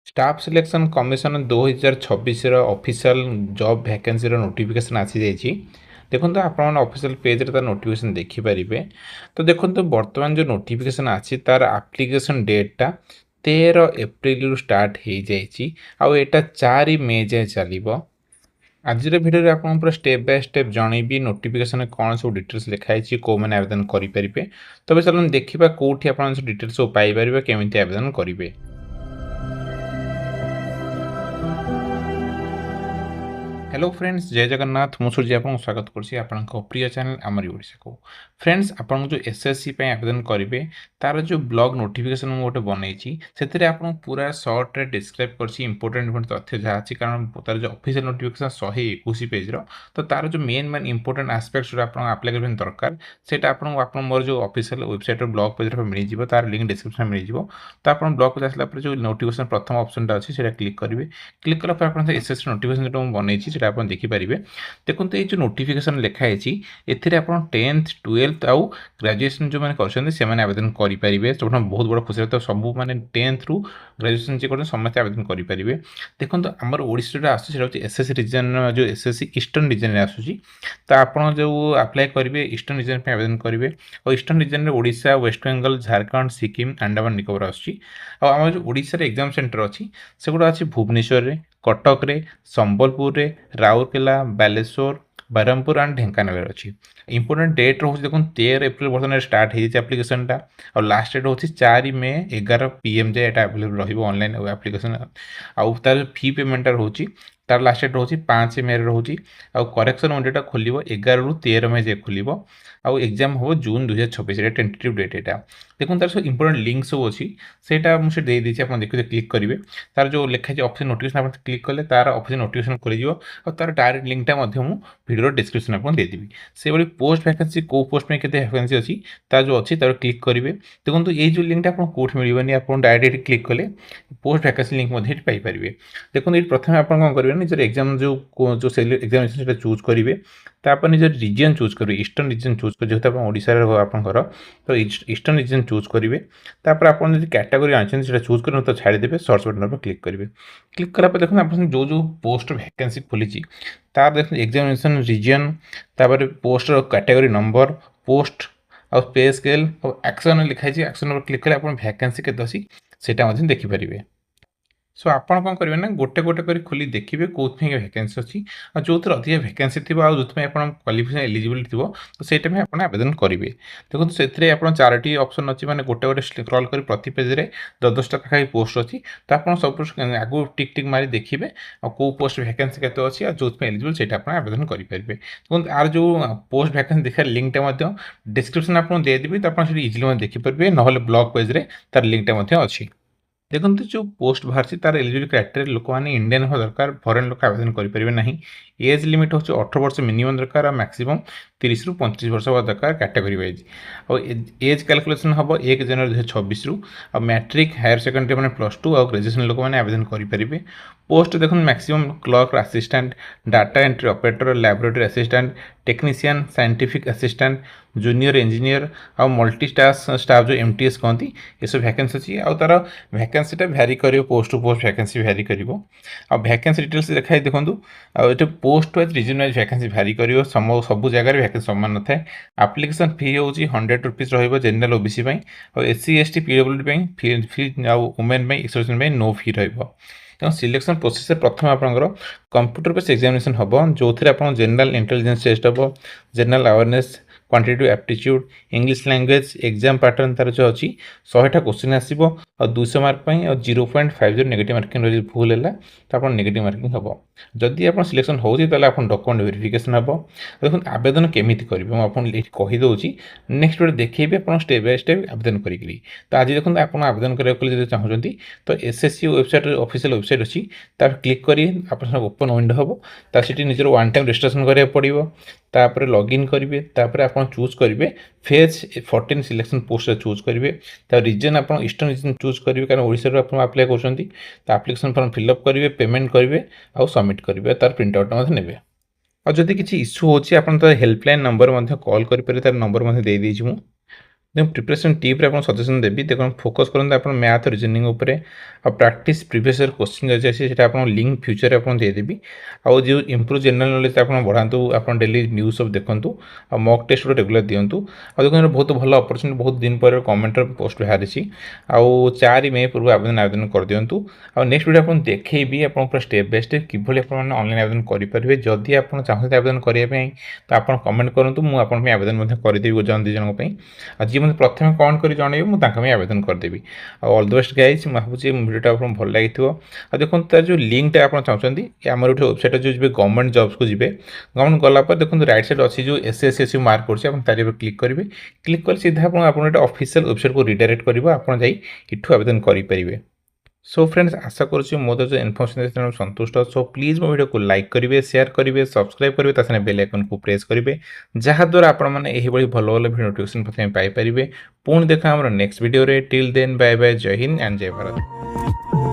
Staff selection commission 2026 official job vacancy notification आसी जाइए। देखो आपने ऑफिशियल पेज रे नोटिफिकेशन देखिपारे। तो देखो बर्तमान जो नोटिफिकेशन आसी तार एप्लिकेशन डेटा 13 एप्रिल रु स्टार्ट हो जाइए। आउ एटा 4 मे जाए चलो। आज भिडियो आपको पूरा स्टेप बाय स्टेप जनइबी नोटिफिकेशन कौन सब डिटेल्स लिखाई कौ मैंने आवेदन करेंगे। तबे चलो देखा कौटी आप डिटेल्स सब पाइपर केमी आवेदन करेंगे। हेलो फ्रेंड्स, जय जगन्नाथ। मु सूर्य आपको स्वागत करछि आपन प्रिय चैनल आमरी ओडिसा को। फ्रेंड्स, आपन जो एसएससी पे आवेदन करेंगे तार जो ब्लॉग नोटिफिकेशन मु गोटे बनैछि सेतिरे आपन पूरा शॉर्ट रे डिस्क्राइब करछि इंपोर्टेंट तथ्य जहाँ अछि। कारण तार जो ऑफिशियल नोटिफिकेशन 121 पेज रो, तो तार जो मेन इंपोर्टेंट एस्पेक्ट्स जो आपन अप्लाई करबेन दरकार सेटा आपन मोर जो ऑफिशियल वेबसाइट रो ब्लॉग पेज रे मिल जिवो। तार लिंक डिस्क्रिप्शन मिल जिवो। तो आपन ब्लॉग पेज आसला पर जो नोटिफिकेशन प्रथम ऑप्शनटा अछि सेटा क्लिक करिवे। क्लिक कला पर आपन एसएससी नोटिफिकेशन जो बनैछि सेटा आपन देखि पारिबे। देखंतु ए जो नोटिफिकेशन लिखा है एथिरे आपन 10th 12th आउ ग्रेजुएशन जो माने करछन से माने आवेदन करि पारिबे। तो बहुत बड़ खुशी तो सब माने 10th रु ग्रेजुएशन जे करछन समस्त आवेदन करि पारिबे। देखंतु हमर ओडिसा रे आसु सेटा एसएससी रीजन जो एसएससी ईस्टर्न रीजन रे आसुची। तो आपन जो अप्लाई करिवे ईस्टर्न रीजन पे आवेदन करिवे। और ईस्टर्न रीजन रे ओडिसा, वेस्ट बेंगल, झारखंड, सिक्किम, अंडमान निकोबार आसुची। और हमर जो ओडिसा रे एग्जाम सेंटर अछि सेगुडा अछि भुवनेश्वर रे, कटक रे, संबलपुर रे, राउरकेला, बालेश्वर, बरहमपुर एंड ढेंकानाल अच्छी। इंपोर्टेंट डेट रोज देखो 13 एप्रिल बर्तमान स्टार्ट हो एप्लिकेशन टा। और लास्ट डेट होची 4 मे 11 PM जाए अवेलेबल रहिबो ऑनलाइन एप्लिकेशन। आउ तार फी पेमेंट होची तार लास्ट डेट होची 5 मे रोची। आउ करेक्शन विंडोटा खोलिबो 11 रु 13 मे जाए खोलिबो। आउ एग्जाम हो जून 2026 रे टेंटेटिव डेट एटा। देखो तार सब इंपोर्टेंट लिंक सब अच्छी सेटा मुझे दे देछि। आप देखिए क्लिक करेंगे तार जो लिखा है ऑफिशियल नोटिफिकेशन आप क्लिक कले तार ऑफिशियल नोटिफिकेशन खोल और तार डायरेक्ट लिंकटा भिडियो डिस्क्रिप्शन आपको देदेवि। से भाई पोस्ट वैकेंसी को पोस्ट में केते वैकेंसी अच्छी तार जो अच्छी तार क्लिक करेंगे। देखो ये जो लिंकटा आपको कौट मिलबनी आप डायरेक्ट क्लिक कले पोस्ट वैकेंसी लिंक पाइपर। देखो ये प्रथम आप कौन करेंगे निजर एग्जाम जो जो एग्जामिनेशन चूज करेंगे। तापर निजर रीजन चूज करेंगे ईस्टर्न रीजन चूज कर जेहेतु ओडिशा आपंकर तो ईस्टर्न रीजन चूज करेंगे। तापर आप कैटेगरी आनी चूज कर तो छाड़देवे सर्च बटन पर क्लिक करेंगे। क्लिक कला देखो आप जो जो पोस्ट वैकेंसी खोली तार देखो एग्जामिनेशन रीजन तापर पोस्ट कैटेगरी नंबर पोस्ट और पे स्केल और एक्शन लिखाई एक्शन पर क्लिक कले आप वैकेंसी केते अछि सेटा देखिपारे। सो आपन कौन करेंगे ना गोटे गोटे कर खोली देखिए कौन वैकेंसी अच्छी और जो अधिक वैकेंसी थी जो क्वालिफिकेशन एलिजिबिलिटी थी तो सही टाइम आप आवेदन करेंगे। देखो से आप 4टी ऑप्शन अच्छी मैंने गोटे गोटे स्क्रॉल कर प्रति पेज रे 10-10टा पाखा पोस्ट अच्छी। तो आप सब आगु टिक टिक मारी देखिए और कौ पोस्ट वैकेंसी केते अच्छी और जो एलिजिबल से आवेदन करेंगे। देखो आर जो पोस्ट वैकेंसी देखा लिंकटा डिस्क्रिप्शन आपको देदेवी तो आप इजिली देखिपारे ना ब्लॉग पेज रे तार लिंकटा अच्छी। देखो जो पोस्ट बाहर तार एलिजिबिलिटी क्राइटेरिया लोक मैंने इंडियन हो दरकार फॉरेन लोक आवेदन करेंगे ना। एज लिमिट होची 18 वर्ष मिनिमम दरकार और मैक्सिमम 30 रु 35 वर्ष दरकार कैटेगरी वाइज। और एज कैलकुलेशन हम 1 जनवरी 2026 रु और मैट्रिक हायर सेकेंडरी मैंने +2 और ग्रेजुएशन लोक मैंने आवेदन करेंगे। पोस्ट देखो maximum clerk assistant, data entry operator, laboratory assistant, technician, scientific assistant, junior engineer और मल्टी स्टाफ जो MTS कहती ये सब वैकेंसी अच्छी। और तार वैकेंसीटा भैरी कर पोस्ट टू पोस्ट वैकेंसी भैरी कर वैकेंसी डिटेल्स देखा देखूँ। आठ post wise region wise vacancy भैरी कर सब जगह वैकेंसी सामान न था। एप्लिकेशन फी हूँ 100 रुपीज जनरल OBC और SC ST PWD फी वुमेन एक्सर्शन नो फी तेणु सिलेक्शन प्रोसेस प्रथम आपंकर कंप्यूटर बेस्ड एग्जामिनेशन हम जो थे आप जनरल इंटेलिजेंस टेस्ट हम, general awareness, quantitative aptitude, English language exam pattern तार जो अच्छी 100टा क्वेश्चन आसो और 200 मार्क और 0.50 नेगेटिव मार्किंग रही भूल है तो आप नेगेटिव मार्किंग हम। जदि आप सिलेक्शन होती आप डॉक्यूमेंट वेरिफिकेशन हम। देखो आवेदन केमी करेंगे मुझे कहीदे नेक्स्ट वीडियो देखिए आप स्टेप बाय स्टेप आवेदन करी। तो आज देखो आप आवेदन करने चाहते तो SSC वेबसाइट ऑफिशियल वेबसाइट अच्छी क्लिक कर ओपन विंडो हम ताकि निजर 1 टाइम रजिस्ट्रेशन करा पड़ो। तापर लॉगिन करेंगे तापर आप चूज करेंगे फेज 14 सिलेक्शन पोस्ट चूज करेंगे। रीजन आप ईस्टर्न रीजन चूज करेंगे कारण ओडिशा आप अप्लाई कर एप्लिकेशन फॉर्म फिलअप करेंगे, पेमेंट करेंगे और सबमिट करेंगे तार प्रिंट आउट ने। और जदि किसी इश्यू होची आप हेल्पलाइन नंबर कॉल करेंगे तार नंबर दे देछि मु। देखो प्रिपरेशन टिप्रे आप सजेसन देवी देखो फोकस करते आप मैथ रिजनिंग उपरे आ प्रैक्टिस प्रीवियस ईयर क्वेश्चन जैसे सीटा आप लिंक फ्यूचर आप देदेवी आउ जो इम्प्रूव जनरल नॉलेज आप बढ़ातु आप डेली न्यूज सब देखूँ आ मक टेस्ट रेगुलर दिंतु आ देखो बहुत भल अपरच्युनिटी बहुत दिन पर कमेंट पोस्ट बाहरी आउ 4 मई पूर्व आवेदन कर दिंतु आ नेक्स्ट वीडियो आप देखी आप स्टेप बाय स्टेप किभली ऑनलाइन आवेदन करेंगे जदि आप चाहते आवेदन करने तो आप कमेंट करूँ मुझे आवेदन करदेवी जन 2 जन आज मतलब प्रथम कमेंट कर जनइबे मुझे आवेदन करदेवी ऑल द बेस्ट गाइज मुझे वीडियो आपको भल लगी देखो तार जो लिंकटा आप चाहते आम वेबसाइट जो जी गवर्नमेंट जॉब्स को जी गवर्नमेंट गलापर देखो राइट साइड अच्छी जो एस मार्क कर क्लिक करेंगे क्लिक कर सीधा आप ऑफिशियल वेबसाइट को रिडायरेक्ट कर आप आवेदन करेंगे सो फ्रेंड्स आशा करुँच मो जो इनफर्मेशन संतुष्ट सो प्लीज मो वीडियो को लाइक करेंगे शेयर करेंगे सब्सक्राइब करेंगे ताने बेल आइकन को प्रेस करेंगे जहाँद्वारा आपने भल भल भिडियो नोटिफिकेशन प्रथम पाइपर पुणी देखा आम next video till then bye bye जय हिंद एंड जय भारत।